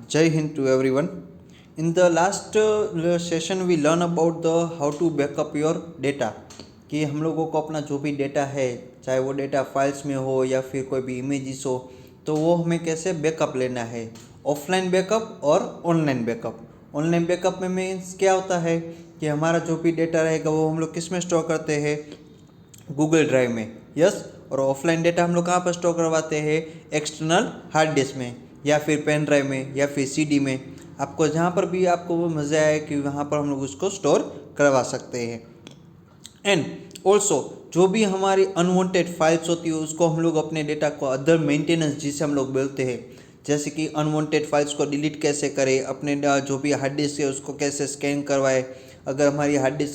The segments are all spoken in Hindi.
Jai Hind to everyone. In the last session we learn about the how to backup your data कि हम लोगों को अपना जो भी डेटा है चाहे वो डेटा फाइल्स में हो या फिर कोई भी इमेजेस हो तो वो हमें कैसे बैकअप लेना है, ऑफलाइन बैकअप और ऑनलाइन बैकअप। ऑनलाइन बैकअप में मीन्स क्या होता है कि हमारा जो भी डेटा रहेगा वो हम लोग किस में स्टोर करते हैं, गूगल ड्राइव में। यस। और ऑफलाइन डेटा हम लोग कहाँ पर स्टोर करवाते हैं, एक्सटर्नल हार्ड डिस्क में या फिर पेन ड्राइव में या फिर सीडी में। आपको जहाँ पर भी आपको वो मज़ा आए कि वहाँ पर हम लोग उसको स्टोर करवा सकते हैं। एंड ऑल्सो जो भी हमारी अनवांटेड फाइल्स होती है उसको हम लोग अपने डेटा को अदर मेंटेनेंस जिसे हम लोग बोलते हैं, जैसे कि अनवांटेड फाइल्स को डिलीट कैसे करें, अपने जो भी हार्ड डिस्क है उसको कैसे स्कैन करवाए। अगर हमारी हार्ड डिस्क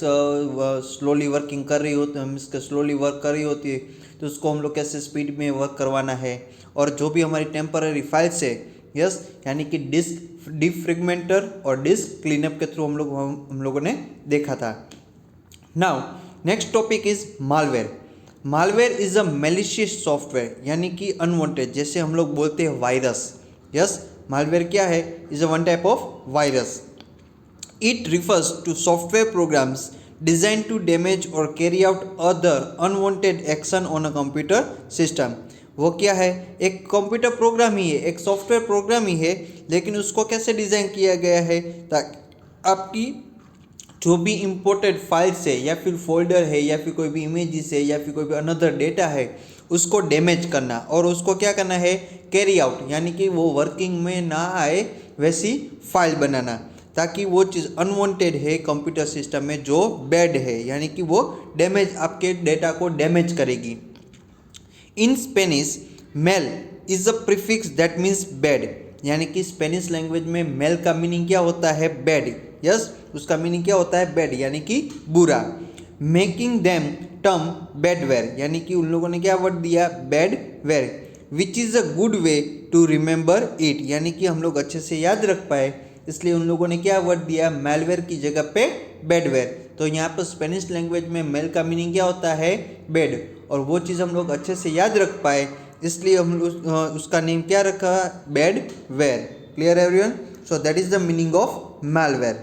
स्लोली वर्किंग कर रही होती है, स्लोली वर्क कर रही होती है तो उसको हम लोग कैसे स्पीड में वर्क करवाना है। और जो भी हमारी टेम्पररी फाइल्स है, यस, यानी कि डिस्क डिफ्रेगमेंटर और डिस्क क्लीनअप के थ्रू हम लोगों ने देखा था। Now next topic is malware. Malware is a malicious software, यानी कि अनवांटेड, जैसे हम लोग बोलते हैं वायरस। यस, मालवेयर क्या है, is a one type of virus. It refers to software programs designed to damage or carry out other unwanted action on a computer system। वो क्या है, एक कंप्यूटर प्रोग्राम ही है, एक सॉफ्टवेयर प्रोग्राम ही है, लेकिन उसको कैसे डिज़ाइन किया गया है ताकि आपकी जो भी इम्पोर्टेड फाइल्स है या फिर फोल्डर है या फिर कोई भी इमेजेस है या फिर कोई भी अनदर डेटा है उसको डैमेज करना और उसको क्या करना है, कैरी आउट, यानी कि वो वर्किंग में ना आए वैसी फाइल बनाना, ताकि वो चीज़ अनवांटेड है कंप्यूटर सिस्टम में जो बैड है, यानी कि वो डैमेज आपके डेटा को डैमेज करेगी। In Spanish mal is a prefix that means bad, यानी कि स्पेनिश लैंग्वेज में मेल का मीनिंग क्या होता है, बैड। यस, उसका मीनिंग क्या होता है, बैड, यानी कि बुरा। मेकिंग देम टर्म बैडवेयर, यानी कि उन लोगों ने क्या वर्ड दिया, badware, which is a good way to remember it, यानी कि हम लोग अच्छे से याद रख पाए, इसलिए उन लोगों ने क्या वर्ड दिया, मेलवेयर की जगह पे बैडवेयर। तो यहाँ पर स्पेनिश लैंग्वेज में मेल का मीनिंग क्या होता है, बैड, और वो चीज़ हम लोग अच्छे से याद रख पाए इसलिए हम उसका नेम क्या रखा, badware. Clear everyone? So that is the meaning of malware।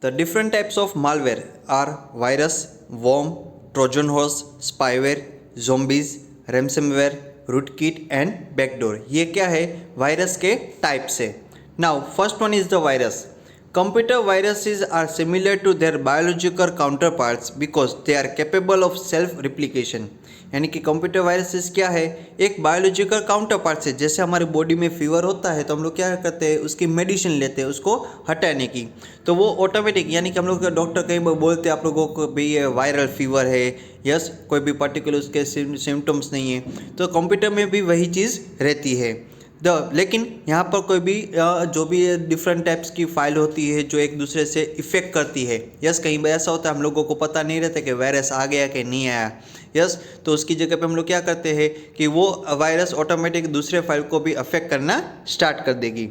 The different types of malware are virus, worm, trojan horse, spyware, zombies, ransomware, rootkit and backdoor। ये क्या है, वायरस के टाइप्स है। Now first one is the virus. Computer viruses are similar to their biological counterparts because they are capable of self-replication। यानी कि कंप्यूटर वायरसेस क्या है, एक बायोलॉजिकल काउंटर पार्ट है। जैसे हमारे बॉडी में फीवर होता है तो हम लोग क्या करते हैं, उसकी मेडिसिन लेते हैं उसको हटाने की, तो वो ऑटोमेटिक, यानी कि हम लोग डॉक्टर कहीं बोलते हैं आप लोगों को भी ये वायरल फीवर है, यस, कोई भी पर्टिकुलर उसके सिम्टम्स नहीं है, तो कंप्यूटर में भी वही चीज़ रहती है। लेकिन यहाँ पर कोई भी जो भी डिफरेंट टाइप्स की फाइल होती है जो एक दूसरे से इफेक्ट करती है, यस, कहीं बार ऐसा होता है हम लोगों को पता नहीं रहता कि वायरस आ गया कि नहीं आया, यस, तो उसकी जगह पे हम लोग क्या करते हैं कि वो वायरस ऑटोमेटिक दूसरे फाइल को भी अफेक्ट करना स्टार्ट कर देगी।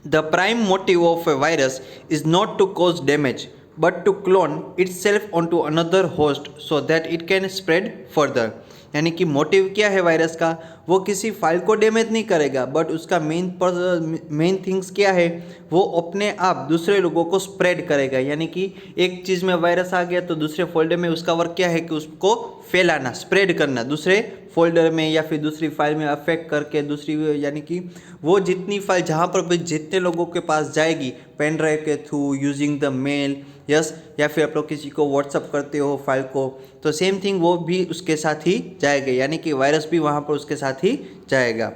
The prime motive of a virus is not to cause damage but to clone itself on to another host so that it can spread further. यानी कि मोटिव क्या है वायरस का, वो किसी फाइल को डैमेज नहीं करेगा, बट उसका मेन थिंग्स क्या है, वो अपने आप दूसरे लोगों को स्प्रेड करेगा। यानी कि एक चीज़ में वायरस आ गया तो दूसरे फोल्डर में उसका वर्क क्या है कि उसको फैलाना, स्प्रेड करना दूसरे फोल्डर में या फिर दूसरी फाइल में अफेक्ट करके दूसरी, यानी कि वो जितनी फाइल जहाँ पर भी जितने लोगों के पास जाएगी पेन ड्राइव के through using the mail, yes, या फिर आप लोग किसी को व्हाट्सअप करते हो फाइल को, तो सेम थिंग वो भी उसके साथ ही जाएगा, यानी कि वायरस भी वहाँ पर उसके साथ ही जाएगा।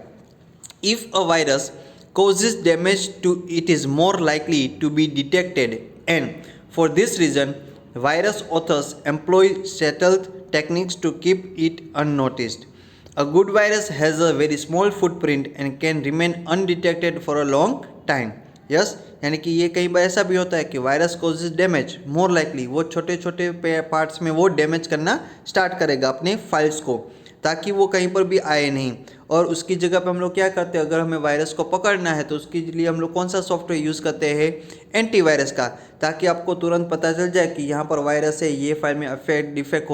If a virus causes damage to it is more likely to be detected, and for this reason virus authors employ stealth techniques to keep it unnoticed। A good virus has a very small footprint and can remain undetected for a long time। Yes, यानी कि ये कई बार ऐसा भी होता है कि virus causes damage, more likely वो छोटे छोटे पार्ट्स में वो डैमेज करना स्टार्ट करेगा अपने फाइल्स को, ताकि वो कहीं पर भी आए नहीं। और उसकी जगह पे हम लोग क्या करते हैं, अगर हमें वायरस को पकड़ना है तो उसके लिए हम लोग कौन सा सॉफ्टवेयर यूज़ करते हैं, एंटीवायरस का, ताकि आपको तुरंत पता चल जाए कि यहाँ पर वायरस है, ये फाइल में डिफेक्ट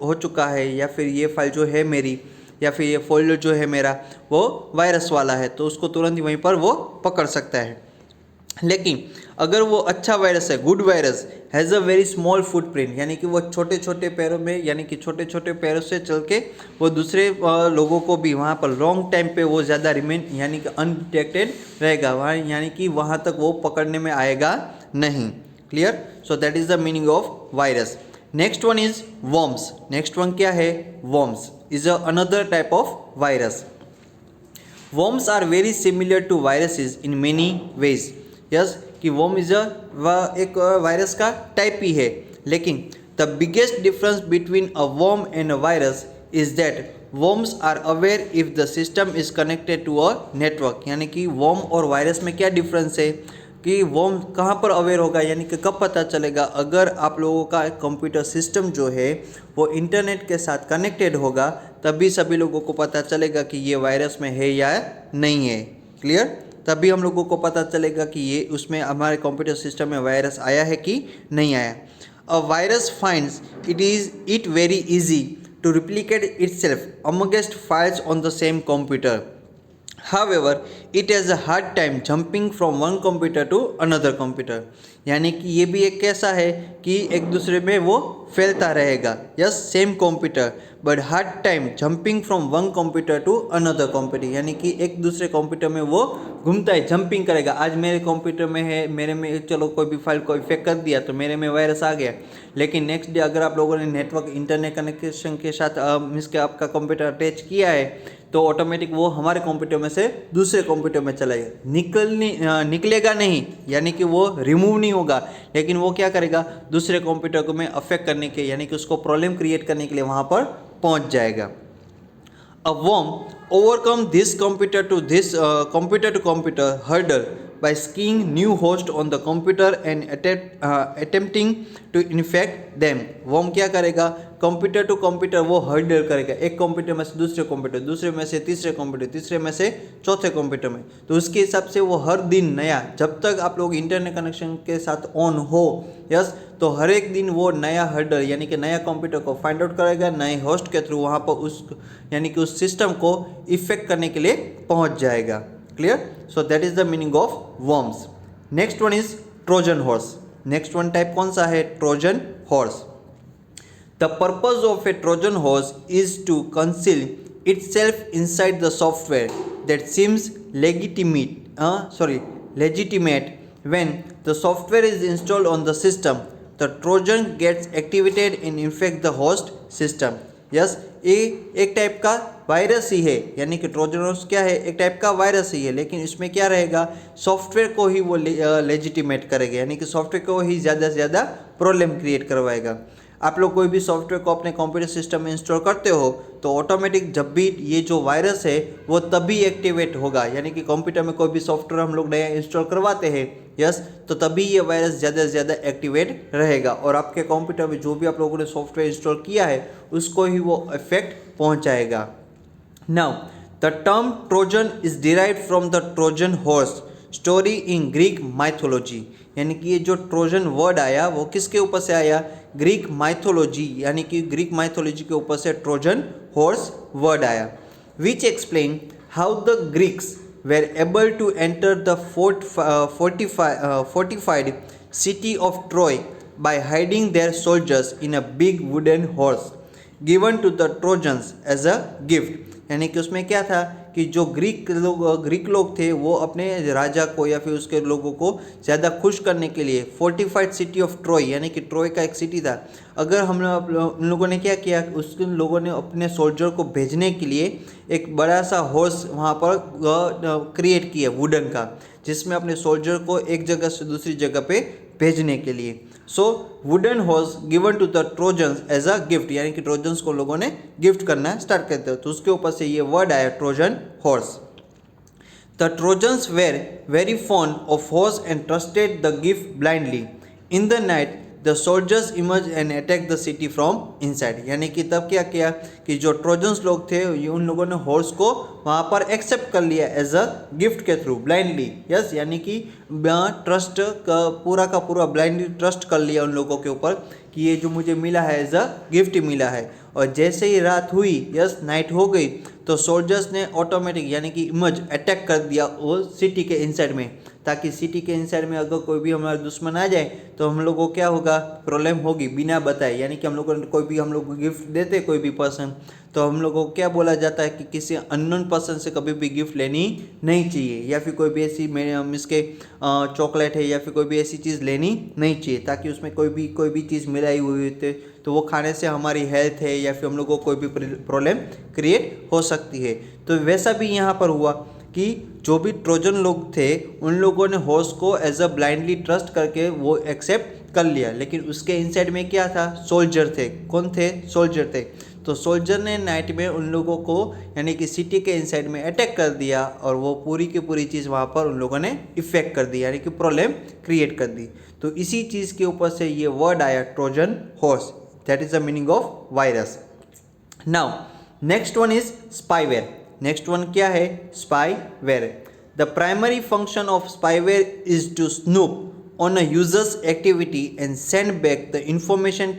हो चुका है, या फिर ये फाइल जो है मेरी या फिर ये फोल्डर जो है मेरा वो वायरस वाला है, तो उसको तुरंत ही वहीं पर वो पकड़ सकता है। लेकिन अगर वो अच्छा वायरस है, good virus, has a very small footprint, यानी कि वो छोटे छोटे पैरों में, यानी कि छोटे छोटे पैरों से चल के वो दूसरे लोगों को भी वहाँ पर लॉन्ग टाइम पे वो ज़्यादा रिमेन यानी कि अनडिटेक्टेड रहेगा वहाँ, यानी कि वहाँ तक वो पकड़ने में आएगा नहीं। Clear? So that is the meaning of virus. Next one is worms. Next one क्या है? Worms is another type of virus. Worms are very similar to viruses in many ways. Yes, कि वर्म इज एक वायरस का टाइप ही है, लेकिन the biggest difference between a worm and a virus is that worms are aware if the system is connected to a network. यानी कि वर्म और वायरस में क्या डिफरेंस है कि वर्म कहाँ पर अवेयर होगा, यानी कि कब पता चलेगा, अगर आप लोगों का कंप्यूटर सिस्टम जो है वो इंटरनेट के साथ कनेक्टेड होगा, तभी सभी लोगों को पता चलेगा कि ये वायरस में है या नहीं है। क्लियर? तभी हम लोगों को पता चलेगा कि ये उसमें हमारे कंप्यूटर सिस्टम में वायरस आया है कि नहीं आया। A virus finds it very easy to replicate itself amongst files on the same computer. However, it has a hard time jumping from one computer to another computer। यानी कि ये भी एक कैसा है कि एक दूसरे में वो फैलता रहेगा। Yes, same computer but hard time jumping from one computer to another computer, यानी कि एक दूसरे कंप्यूटर में वो घूमता है, जंपिंग करेगा। आज मेरे कंप्यूटर में है, मेरे में चलो कोई भी फाइल को इफेक्ट कर दिया तो मेरे में वायरस आ गया, लेकिन नेक्स्ट डे अगर आप लोगों ने नेटवर्क इंटरनेट कनेक्शन के साथ मीन्स के आपका कंप्यूटर अटैच किया है तो ऑटोमेटिक वो हमारे कंप्यूटर में से दूसरे कंप्यूटर में चलाएगा, निकलेगा नहीं, यानी कि वो रिमूव नहीं होगा, लेकिन वो क्या करेगा, दूसरे कंप्यूटर को में अफेक्ट करने के, यानी कि उसको प्रॉब्लम क्रिएट करने के लिए वहाँ पर पहुँच जाएगा। A worm overcome this computer to computer hurdle by skiing new host on the computer and attempting to infect them। worm क्या करेगा, कंप्यूटर टू कंप्यूटर वो हर्डल करेगा, एक कंप्यूटर में से दूसरे कंप्यूटर, दूसरे में से तीसरे कंप्यूटर, तीसरे में से चौथे कंप्यूटर में। तो उसके हिसाब से वो हर दिन नया, जब तक आप लोग इंटरनेट कनेक्शन के साथ ऑन हो, यस, तो हर एक दिन वो नया हर्डल यानी कि नया कंप्यूटर को फाइंड आउट करेगा, नए होस्ट के थ्रू वहाँ पर उस यानी कि उस सिस्टम को इफेक्ट करने के लिए पहुँच जाएगा। Clear? So that is the meaning of worms. Next one is Trojan horse. Next one type कौन सा है? Trojan horse. The purpose of a Trojan horse is to conceal itself inside the software that seems legitimate. When the software is installed on the system, the Trojan gets activated and infect the host system। Yes, ये एक टाइप का वायरस ही है, यानी कि ट्रोजन हॉर्स क्या है, एक टाइप का वायरस ही है, लेकिन इसमें क्या रहेगा, सॉफ्टवेयर को ही वो लेजिटिमेट करेगा, यानी कि सॉफ्टवेयर को ही ज़्यादा से ज़्यादा प्रॉब्लम क्रिएट करवाएगा। आप लोग कोई भी सॉफ्टवेयर को अपने कंप्यूटर सिस्टम में इंस्टॉल करते हो तो ऑटोमेटिक जब भी ये जो वायरस है वो तभी एक्टिवेट होगा, यानी कि कंप्यूटर में कोई भी सॉफ्टवेयर हम लोग नया इंस्टॉल करवाते हैं, यस, तो तभी ये वायरस ज़्यादा से ज़्यादा एक्टिवेट रहेगा और आपके कंप्यूटर में जो भी आप लोगों ने सॉफ्टवेयर इंस्टॉल किया है उसको ही वो इफेक्ट पहुँचाएगा। Now the term Trojan is derived from the Trojan horse story in Greek mythology. यानी कि ये जो ट्रोजन वर्ड आया वो किसके ऊपर से आया? ग्रीक माइथोलॉजी, यानी कि ग्रीक माइथोलॉजी के ऊपर से ट्रोजन हॉर्स वर्ड आया। Which explain how the Greeks were able to enter the fortified city of Troy by hiding their soldiers in a big wooden horse given to the Trojans as a gift. यानी कि उसमें क्या था कि जो ग्रीक लोग थे वो अपने राजा को या फिर उसके लोगों को ज़्यादा खुश करने के लिए फोर्टिफाइड सिटी ऑफ ट्रॉय, यानी कि ट्रॉय का एक सिटी था, अगर हम लोगों ने क्या किया, उस लोगों ने अपने सोल्जर को भेजने के लिए एक बड़ा सा हॉर्स वहाँ पर क्रिएट किया वुडन का, जिसमें अपने सोल्जर को एक जगह से दूसरी जगह पे भेजने के लिए। So wooden horse given to the Trojans as a gift, यानी कि ट्रोजन्स को लोगों ने गिफ्ट करना स्टार्ट करते हो, तो उसके ऊपर से ये वर्ड आया Trojan horse. The trojans were very fond of horse and trusted the gift blindly. In the night the soldiers emerge and attack the city from inside. यानी कि तब क्या किया कि जो ट्रोजन्स लोग थे ये उन लोगों ने हॉर्स को वहाँ पर एक्सेप्ट कर लिया एज अ गिफ्ट के थ्रू ब्लाइंडली। यस, यानी कि ट्रस्ट का पूरा ब्लाइंडली ट्रस्ट कर लिया उन लोगों के ऊपर कि ये जो मुझे मिला है एज अ गिफ्ट मिला है। और जैसे ही रात हुई, यस नाइट हो गई, तो सोल्जर्स ने ऑटोमेटिक यानी कि इमर्ज अटैक कर दिया वो सिटी के इनसाइड में, ताकि सिटी के इनसाइड में अगर कोई भी हमारा दुश्मन आ जाए तो हम लोग को क्या होगा, प्रॉब्लम होगी बिना बताए। यानी कि हम लोग कोई भी हम लोग को गिफ्ट देते कोई भी पर्सन, तो हम लोग को क्या बोला जाता है कि किसी अननोन पर्सन से कभी भी गिफ्ट लेनी नहीं चाहिए, या फिर कोई भी ऐसी इसके चॉकलेट है या फिर कोई भी ऐसी चीज़ लेनी नहीं चाहिए, ताकि उसमें कोई भी चीज़ मिलाई हुई होती तो वो खाने से हमारी हेल्थ है या फिर हम लोग को कोई भी प्रॉब्लम क्रिएट हो सकती है। तो वैसा भी यहाँ पर हुआ कि जो भी ट्रोजन लोग थे उन लोगों ने हॉर्स को एज अ ब्लाइंडली ट्रस्ट करके वो एक्सेप्ट कर लिया, लेकिन उसके इनसाइड में क्या था, सोल्जर थे। कौन थे, सोल्जर थे। तो सोल्जर ने नाइट में उन लोगों को यानी कि सिटी के इनसाइड में अटैक कर दिया और वो पूरी की पूरी चीज़ वहाँ पर उन लोगों ने इफेक्ट कर दी, यानी कि प्रॉब्लम क्रिएट कर दी। तो इसी चीज़ के ऊपर से ये वर्ड आया Trojan horse, that is the meaning of virus. Now next one is spyware. Next one क्या है, spyware. The primary function of spyware is to snoop on a user's activity and send back the information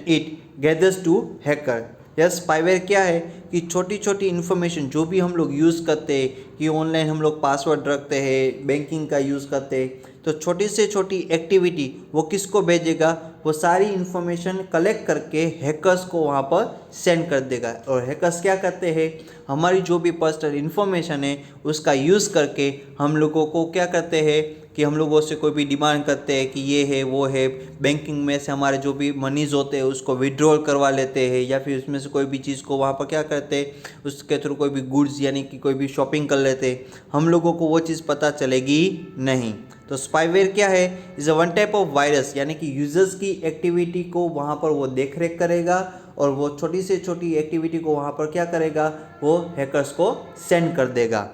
it gathers to hacker। Yes, spyware क्या है कि छोटी छोटी इन्फॉर्मेशन जो भी हम लोग यूज़ करते हैं, कि ऑनलाइन हम लोग पासवर्ड रखते हैं, बैंकिंग का यूज़ करते हैं, तो छोटी से छोटी एक्टिविटी वो किसको भेजेगा, वो सारी इन्फॉर्मेशन कलेक्ट करके हैकर्स को वहाँ पर सेंड कर देगा। और हैकर्स क्या करते हैं, हमारी जो भी पर्सनल इन्फॉर्मेशन है उसका यूज़ करके हम लोगों को क्या करते हैं कि हम लोगों से कोई भी डिमांड करते हैं कि ये है वो है, बैंकिंग में से हमारे जो भी मनीज होते हैं उसको विड्रॉल करवा लेते हैं, या फिर उसमें से कोई भी चीज़ को वहाँ पर क्या करते हैं उसके थ्रू कोई भी गुड्स यानी कि कोई भी शॉपिंग कर लेते हैं, हम लोगों को वो चीज़ पता चलेगी नहीं। तो स्पाईवेयर क्या है, is a one type of virus, यानी कि यूजर्स की एक्टिविटी को वहाँ पर वो देख रेख करेगा और वो छोटी से छोटी एक्टिविटी को वहाँ पर क्या करेगा, वो हैकर्स को सेंड कर देगा।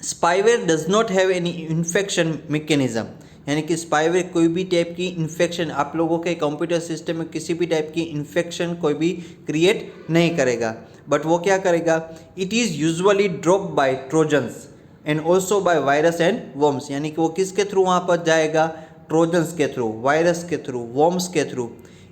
Spyware does not have any infection mechanism, यानी कि स्पाईवेयर कोई भी टाइप की इन्फेक्शन आप लोगों के कंप्यूटर सिस्टम में किसी भी टाइप की इन्फेक्शन कोई भी क्रिएट नहीं करेगा। बट वो क्या करेगा, it is usually drop by trojans and also by virus and worms, यानी कि वो किसके थ्रू वहाँ पर जाएगा, ट्रोजन्स के थ्रू, वायरस के थ्रू, वर्म्स के थ्रू।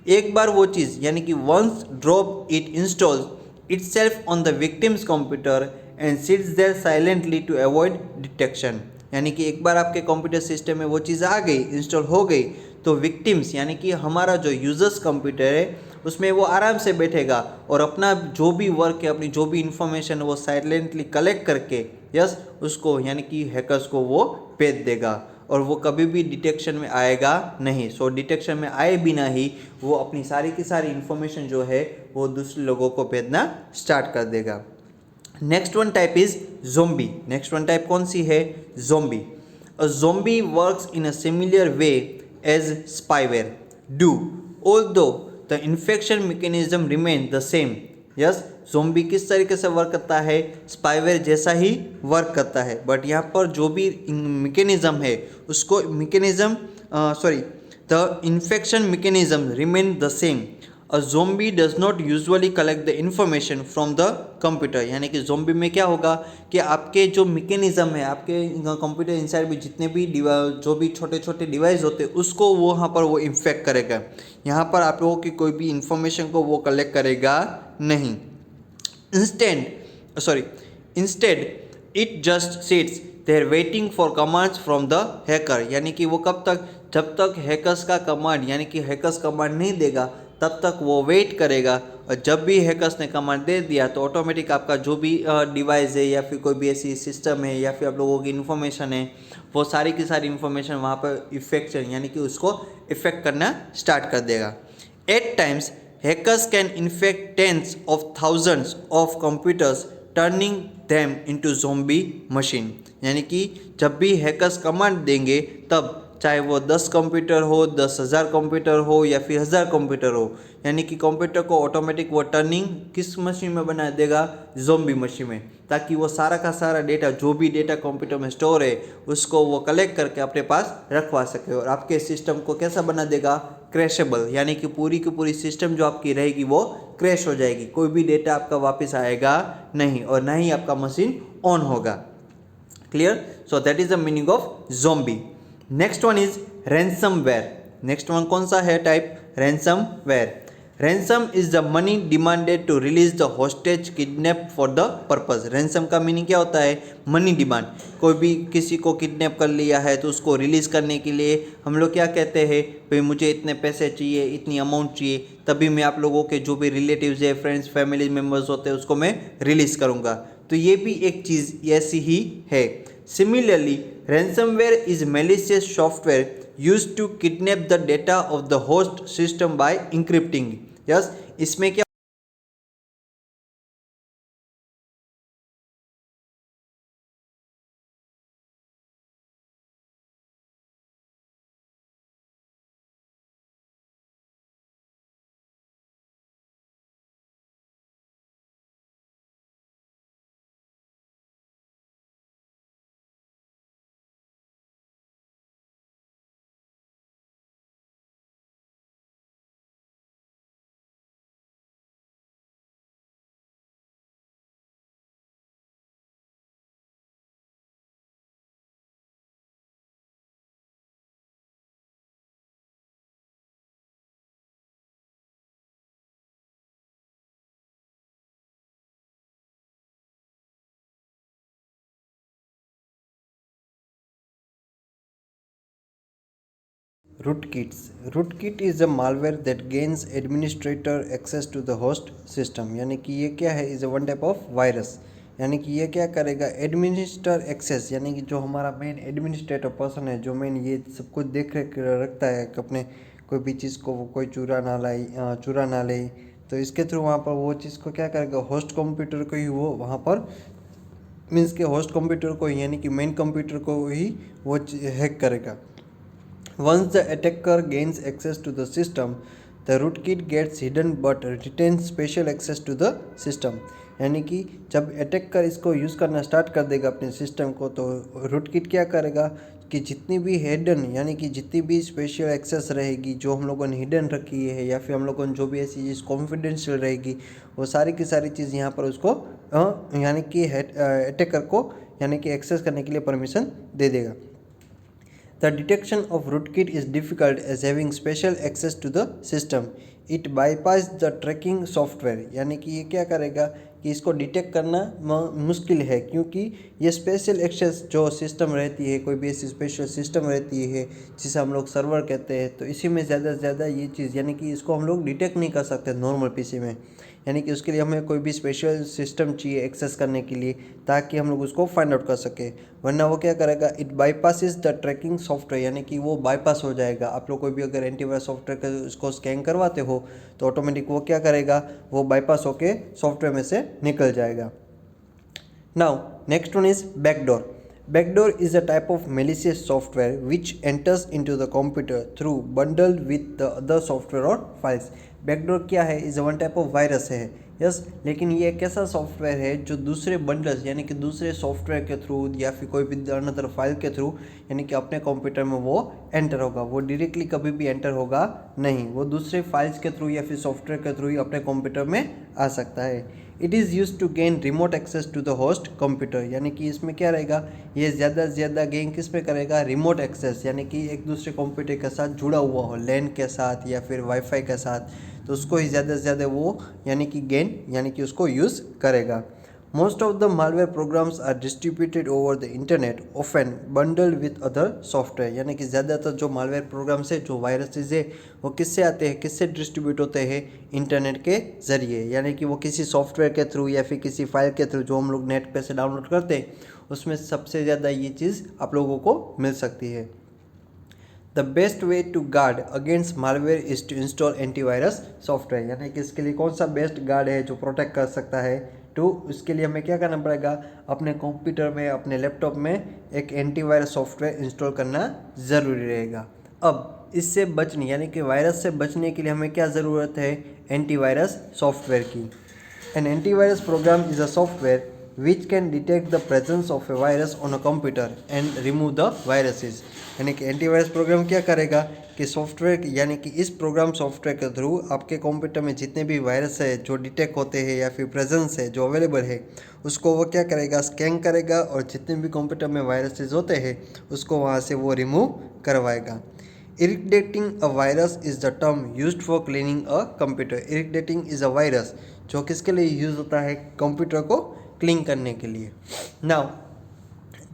एक बार वो चीज़ यानी कि once drop it installs itself on the victim's computer and sits there silently to avoid detection, यानी कि एक बार आपके कंप्यूटर सिस्टम में वो चीज़ आ गई, इंस्टॉल हो गई, तो विक्टिम्स यानी कि हमारा जो यूजर्स कंप्यूटर है उसमें वो आराम से बैठेगा और अपना जो भी वर्क है, अपनी जो भी इंफॉर्मेशन है वो साइलेंटली कलेक्ट करके यस उसको यानी कि हैकर्स को वो भेज देगा और वो कभी भी डिटेक्शन में आएगा नहीं। सो डिटेक्शन में आए बिना ही वो अपनी सारी की सारी इन्फॉर्मेशन जो है वो दूसरे लोगों को भेजना स्टार्ट कर देगा। Next one type is zombie. Next one type कौन सी है, zombie. A zombie works in a similar way as spyware do although the infection mechanism remain the same. Yes, zombie किस तरीके से वर्क करता है, स्पाईवेयर जैसा ही वर्क करता है, बट यहाँ पर जो भी मैकेनिज्म है उसको the infection mechanism remain the same. A zombie does not usually collect the information from the computer, यानी कि ज़ोंबी में क्या होगा कि आपके जो मैकेनिज्म है, आपके कंप्यूटर इनसाइड में जितने भी जो भी छोटे छोटे डिवाइस होते हैं उसको वो वहाँ पर वो इन्फेक्ट करेगा। यहाँ पर आप लोगों की कोई भी इंफॉर्मेशन को वो कलेक्ट करेगा नहीं। Instead, it just sits there waiting for commands from the hacker, यानी कि वो कब तक, जब तक हैकर्स का कमांड यानी कि हैकर्स कमांड नहीं देगा तब तक वो वेट करेगा, और जब भी हैकर्स ने कमांड दे दिया तो ऑटोमेटिक आपका जो भी डिवाइस है या फिर कोई भी ऐसी सिस्टम है या फिर आप लोगों की इन्फॉर्मेशन है वो सारी की सारी इन्फॉर्मेशन वहाँ पर इफेक्शन यानी कि उसको इफेक्ट करना स्टार्ट कर देगा। At times hackers can infect tens of thousands of computers turning them into zombie machine, यानी कि जब भी हैकर्स कमांड देंगे तब चाहे वो 10 कंप्यूटर हो, 10,000 कंप्यूटर हो या फिर 1000 कंप्यूटर हो, यानी कि कंप्यूटर को ऑटोमेटिक वो टर्निंग किस मशीन में बना देगा, ज़ॉम्बी मशीन में, ताकि वो सारा का सारा डेटा, जो भी डेटा कंप्यूटर में स्टोर है, उसको वो कलेक्ट करके अपने पास रखवा सके और आपके सिस्टम को कैसा बना देगा, क्रैशेबल, यानी कि पूरी की पूरी सिस्टम जो आपकी रहेगी वो क्रैश हो जाएगी, कोई भी डेटा आपका वापस आएगा नहीं और ना ही आपका मशीन ऑन होगा। Clear? So that is the meaning of zombie. Next one is ransomware. Next one कौन सा है type, ransomware. Ransom is the money demanded to release the hostage kidnap for the purpose. Ransom का मीनिंग क्या होता है, मनी डिमांड। कोई भी किसी को किडनैप कर लिया है तो उसको रिलीज करने के लिए हम लोग क्या कहते हैं, भाई मुझे इतने पैसे चाहिए, इतनी अमाउंट चाहिए, तभी मैं आप लोगों के जो भी रिलेटिव्स है, फ्रेंड्स, फैमिली मेम्बर्स होते हैं, उसको मैं रिलीज करूँगा। तो ये भी एक चीज़ ऐसी ही है। Similarly ransomware is malicious software used to kidnap the data of the host system by encrypting। Yes, इसमें क्या rootkits? Rootkit is a malware that gains administrator access to the host system। यानी कि ये क्या है, is a one type of virus. यानी कि ये क्या करेगा, एडमिनिस्टर एक्सेस, यानी कि जो हमारा मेन एडमिनिस्ट्रेटर पर्सन है, जो मेन ये सब कुछ देख रेख रखता है कि अपने कोई भी चीज़ को वो कोई चुरा ना ले, तो इसके थ्रू वहाँ पर वो चीज़ को क्या करेगा, होस्ट कंप्यूटर को ही वो वहाँ पर मीन्स के होस्ट कंप्यूटर को ही, यानी कि मेन कंप्यूटर को ही वो हैक करेगा। Once the attacker gains access to the system, the rootkit gets hidden but retains special access to the system। यानी कि जब अटैकर इसको यूज़ करना स्टार्ट कर देगा अपने सिस्टम को, तो रूटकिट क्या करेगा कि जितनी भी हिडन, यानी कि जितनी भी स्पेशल एक्सेस रहेगी जो हम लोगों ने हिडन रखी है, या फिर हम लोगों ने जो भी ऐसी चीज़ कॉन्फिडेंशियल रहेगी, वो सारी की सारी चीज़ यहाँ पर उसको यानी कि अटैकर को यानी कि एक्सेस करने के लिए परमिशन दे देगा। The detection of rootkit is difficult as having special access to the system। It bypass the tracking software। यानी कि ये क्या करेगा कि इसको डिटेक्ट करना मुश्किल है, क्योंकि ये स्पेशल एक्सेस जो सिस्टम रहती है, कोई भी ऐसी स्पेशल सिस्टम रहती है जिसे हम लोग सर्वर कहते हैं, तो इसी में ज़्यादा से ज़्यादा ये चीज़, यानी कि इसको हम लोग डिटेक्ट नहीं कर सकते नॉर्मल पीसी में, यानी कि उसके लिए हमें कोई भी स्पेशल सिस्टम चाहिए एक्सेस करने के लिए, ताकि हम लोग उसको फाइंड आउट कर सके। वरना वो क्या करेगा, इट बाईपासिस द ट्रैकिंग सॉफ्टवेयर, यानी कि वो बाईपास हो जाएगा। आप लोग कोई भी अगर एंटीवायरस सॉफ्टवेयर का उसको स्कैन करवाते हो, तो ऑटोमेटिक वो क्या करेगा, वो बाईपास होके सॉफ्टवेयर में से निकल जाएगा। Now next one is backdoor. Backdoor is a type of malicious software which enters into the computer through bundled with the other software or files। Backdoor क्या है, is one type of virus है, यस। लेकिन ये एक ऐसा सॉफ्टवेयर है जो दूसरे बंडल्स, यानी कि दूसरे सॉफ्टवेयर के थ्रू या फिर कोई भी अनदर फाइल के थ्रू, यानी कि अपने कंप्यूटर में वो एंटर होगा। वो डायरेक्टली कभी भी एंटर होगा नहीं, वो दूसरे फाइल्स के थ्रू या फिर सॉफ्टवेयर के थ्रू ही अपने कंप्यूटर में आ सकता है। It is use to gain remote access to the host computer. यानी कि इसमें क्या रहेगा, ये ज़्यादा से ज़्यादा गेन किस में करेगा, रिमोट एक्सेस, यानी कि एक दूसरे कंप्यूटर के साथ जुड़ा हुआ हो, लैन के साथ या फिर वाईफाई के साथ, तो उसको ही ज़्यादा से ज़्यादा वो यानी कि गेन यानी कि उसको यूज़ करेगा। Most of the malware programs are distributed over the internet, often bundled with other software. यानी कि ज़्यादातर जो मालवेयर प्रोग्राम्स है, जो वायरसेस है, वो किससे आते हैं, किससे डिस्ट्रीब्यूट होते हैं, इंटरनेट के ज़रिए। यानी कि वो किसी सॉफ्टवेयर के थ्रू या फिर किसी फाइल के थ्रू जो हम लोग नेट पे से डाउनलोड करते हैं, उसमें सबसे ज़्यादा ये चीज़ आप लोगों को मिल सकती है। The best way to guard against malware is to install antivirus software. यानी कि इसके लिए कौन सा बेस्ट गार्ड है जो प्रोटेक्ट कर सकता है तो उसके लिए हमें क्या करना पड़ेगा, अपने कंप्यूटर में, अपने लैपटॉप में एक एंटीवायरस सॉफ्टवेयर इंस्टॉल करना ज़रूरी रहेगा। अब इससे बचने यानी कि वायरस से बचने के लिए हमें क्या ज़रूरत है, एंटीवायरस सॉफ्टवेयर की। An antivirus program is a software which can detect the presence of a virus on a computer and remove the viruses. यानी कि एंटीवायरस प्रोग्राम क्या करेगा कि सॉफ्टवेयर यानी कि इस प्रोग्राम सॉफ्टवेयर के थ्रू आपके कंप्यूटर में जितने भी वायरस है जो डिटेक्ट होते हैं या फिर प्रेजेंस है जो अवेलेबल है, उसको वो क्या करेगा, स्कैन करेगा और जितने भी कंप्यूटर में वायरसेस होते हैं उसको वहाँ से वो रिमूव करवाएगा। Irritating a virus is the term used for cleaning a computer. Irritating is a virus जो किसके लिए यूज़ होता है, कंप्यूटर को क्लीन करने के लिए। Now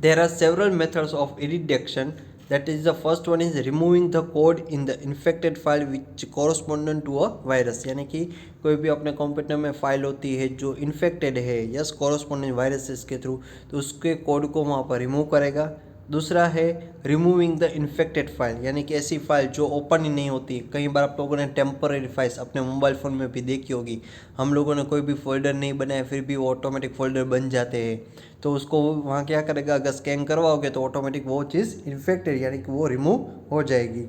there are several methods of irritation. That is, the first one is removing the code in the infected file which correspondent to a virus। यानी कि कोई भी अपने कंप्यूटर में फाइल होती है जो इन्फेक्टेड है यस कॉरस्पॉन्डिंग वायरसेस के थ्रू, तो उसके कोड को वहाँ पर रिमूव करेगा। दूसरा है रिमूविंग द इन्फेक्टेड फाइल, यानी कि ऐसी फाइल जो ओपन ही नहीं होती। कई बार आप लोगों ने टेम्पररी फाइल्स अपने मोबाइल फ़ोन में भी देखी होगी, हम लोगों ने कोई भी फोल्डर नहीं बनाया फिर भी वो ऑटोमेटिक फोल्डर बन जाते हैं, तो उसको वहाँ क्या करेगा, अगर स्कैन करवाओगे तो ऑटोमेटिक वो चीज़ इन्फेक्टेड यानी कि वो रिमूव हो जाएगी।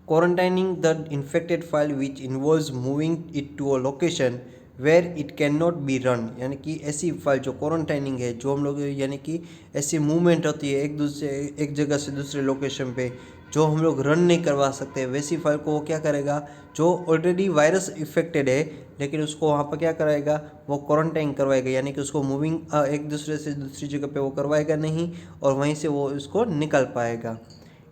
Quarantining the infected file which involves moving it to a location where it can not be run. यानी कि ऐसी फाइल जो क्वारंटाइनिंग है, जो हम लोग यानी कि ऐसी मूवमेंट होती है एक जगह से दूसरे लोकेशन पे जो हम लोग रन नहीं करवा सकते, वैसी फाइल को वो क्या करेगा, जो ऑलरेडी वायरस इफेक्टेड है लेकिन उसको वहाँ पर क्या कराएगा, वो क्वारंटाइन करवाएगा, यानी कि उसको मूविंग एक दूसरे से दूसरी जगह पे वो करवाएगा नहीं और वहीं से वो उसको निकल पाएगा।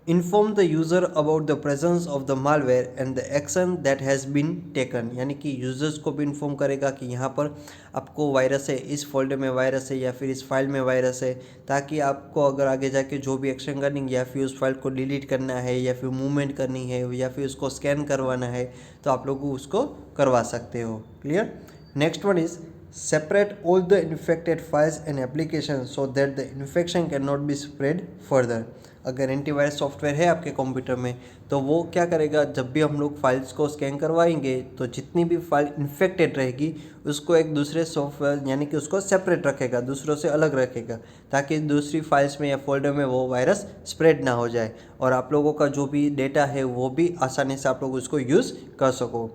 Inform the user about the presence of the malware and the action that has been taken. यानी कि यूज़र्स को भी इन्फॉर्म करेगा कि यहाँ पर आपको वायरस है, इस फोल्डर में वायरस है या फिर इस फाइल में वायरस है, ताकि आपको अगर आगे जाके जो भी एक्शन करनी या फिर उस फाइल को डिलीट करना है या फिर मूवमेंट करनी है या फिर उसको स्कैन करवाना है तो आप लोग उसको करवा सकते हो। Clear. Next one is separate all the infected files and applications so that the infection cannot be spread further। अगर एंटीवायरस सॉफ्टवेयर है आपके कंप्यूटर में तो वो क्या करेगा, जब भी हम लोग फाइल्स को स्कैन करवाएंगे तो जितनी भी फाइल इन्फेक्टेड रहेगी उसको एक दूसरे सॉफ्टवेयर यानी कि उसको सेपरेट रखेगा, दूसरों से अलग रखेगा, ताकि दूसरी फाइल्स में या फोल्डर में वो वायरस स्प्रेड ना हो जाए और आप लोगों का जो भी डेटा है वो भी आसानी से आप लोग उसको यूज़ कर सको।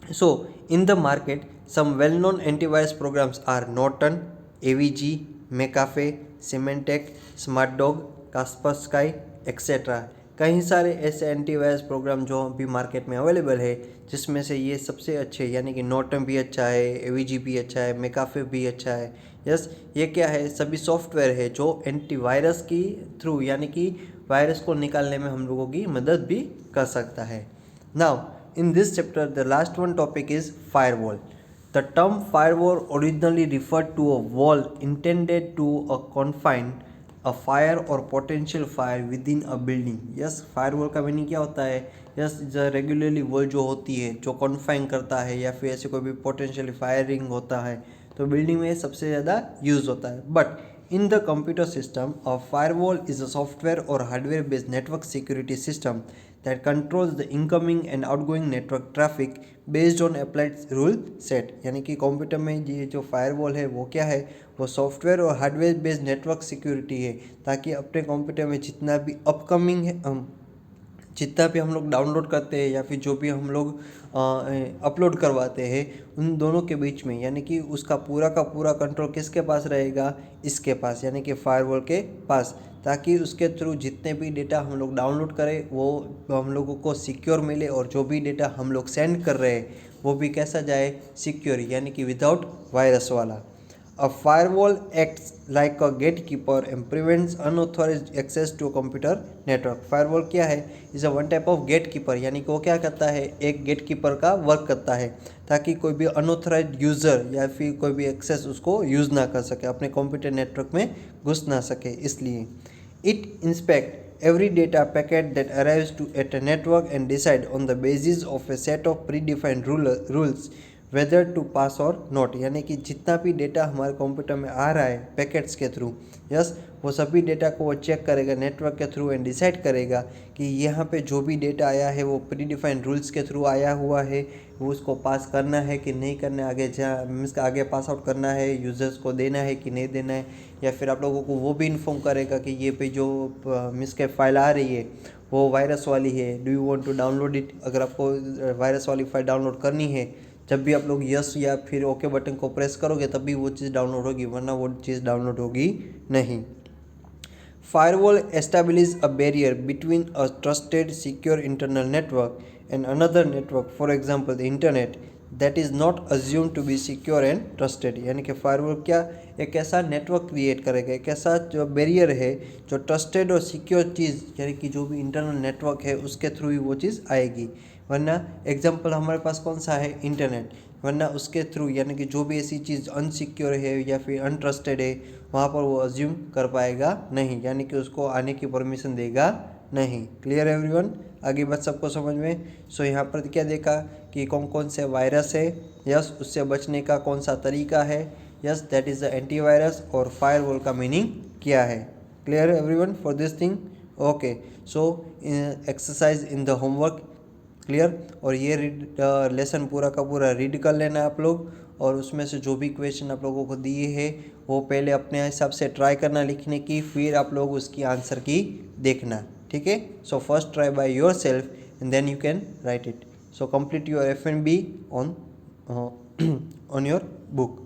So, in the market, some well-known antivirus programs are Norton, AVG, McAfee, Symantec, SmartDog, Kaspersky, etc। कई सारे ऐसे एंटीवायरस प्रोग्राम जो अभी मार्केट में अवेलेबल है, जिसमें से ये सबसे अच्छे यानी कि नॉर्टन भी अच्छा है, एवीजी भी अच्छा है, मैकाफे भी अच्छा है। यस, ये क्या है, सभी सॉफ्टवेयर है जो एंटीवायरस की थ्रू यानी कि वायरस को निकालने में हम लोगों की मदद भी कर सकता है। Now in this chapter, the last one topic is firewall. The term firewall originally referred to a wall intended to confine a fire or potential fire within a building। Yes, firewall का मीनिंग क्या होता है? Yes, रेगुलरली वॉल जो होती है जो कॉन्फाइन करता है या फिर ऐसे कोई भी पोटेंशियल फायरिंग होता है तो बिल्डिंग में सबसे ज़्यादा यूज़ होता है। But in the computer system, a firewall is a software or hardware based network security system that controls the incoming and outgoing network traffic based on applied rule set। यानी कि कंप्यूटर में ये जो फायरवॉल है वो क्या है, वो सॉफ्टवेयर और हार्डवेयर बेस्ड नेटवर्क सिक्योरिटी है, ताकि अपने कंप्यूटर में जितना भी अपकमिंग है जितना भी हम लोग डाउनलोड करते हैं या फिर जो भी हम लोग अपलोड करवाते हैं उन दोनों के बीच में यानी कि उसका पूरा का पूरा कंट्रोल किसके पास रहेगा, इसके पास यानी कि फायरवॉल के पास, ताकि उसके थ्रू जितने भी डेटा हम लोग डाउनलोड करें वो हम लोगों को सिक्योर मिले और जो भी डेटा हम लोग सेंड कर रहे हैं वो भी कैसा जाए, सिक्योर यानी कि विदाउट वायरस वाला। A firewall acts like a gatekeeper and prevents unauthorized access to a computer network। firewall क्या है, is a one type of gatekeeper, यानी कि वो क्या करता है, एक gatekeeper का वर्क करता है ताकि कोई भी अनऑथराइज्ड यूज़र या फिर कोई भी एक्सेस उसको यूज़ ना कर सके, अपने कंप्यूटर नेटवर्क में घुस ना सके। इसलिए it inspect every data packet that arrives to at a network and decide on the basis of a set of predefined rules whether to pass और नॉट, यानी कि जितना भी डेटा हमारे कंप्यूटर में आ रहा है पैकेट्स के थ्रू, यस, वो सभी डेटा को वो चेक करेगा नेटवर्क के थ्रू एंड डिसाइड करेगा कि यहाँ पे जो भी डेटा आया है वो प्री डिफाइंड रूल्स के थ्रू आया हुआ है, वो उसको पास करना है कि नहीं करना है, आगे जा मीन्स आगे पास आउट करना है, यूजर्स को देना है कि नहीं देना है, या फिर आप लोगों को वो भी इन्फॉर्म करेगा कि ये पे जो मीन्स के फाइल आ रही है वो वायरस वाली है, do you want to download it. अगर आपको वायरस वाली फाइल डाउनलोड करनी है, जब भी आप लोग यस या फिर ओके बटन को प्रेस करोगे तभी वो चीज़ डाउनलोड होगी, वरना वो चीज़ डाउनलोड होगी नहीं। Firewall establish a barrier between a trusted, secure internal network and another network, for example, the internet, that is not assumed to be secure and trusted। यानी कि फायरवॉल क्या, एक ऐसा नेटवर्क क्रिएट करेगा, एक ऐसा जो बैरियर है जो ट्रस्टेड और सिक्योर चीज़ यानी कि जो भी इंटरनल नेटवर्क है उसके थ्रू ही वो चीज़ आएगी। वरना एग्जांपल हमारे पास कौन सा है, इंटरनेट, वरना उसके थ्रू यानी कि जो भी ऐसी चीज़ अनसिक्योर है या फिर अनट्रस्टेड है वहाँ पर वो अज्यूम कर पाएगा नहीं, यानी कि उसको आने की परमिशन देगा नहीं। क्लियर एवरीवन, आगे बात सबको समझ में। सो यहाँ पर क्या देखा कि कौन कौन से वायरस है, यस, उससे बचने का कौन सा तरीका है, yes, that is the antivirus, और फायरवॉल का मीनिंग क्या है। Clear everyone for this thing, okay. So exercise in the homework, clear, और ये लेसन पूरा का पूरा रीड कर लेना आप लोग, और उसमें से जो भी क्वेश्चन आप लोगों को दिए हैं वो पहले अपने हिसाब से ट्राई करना लिखने की, फिर आप लोग उसकी आंसर की देखना, ठीक है। So first try by yourself and then you can write it. So complete your F&B on your book.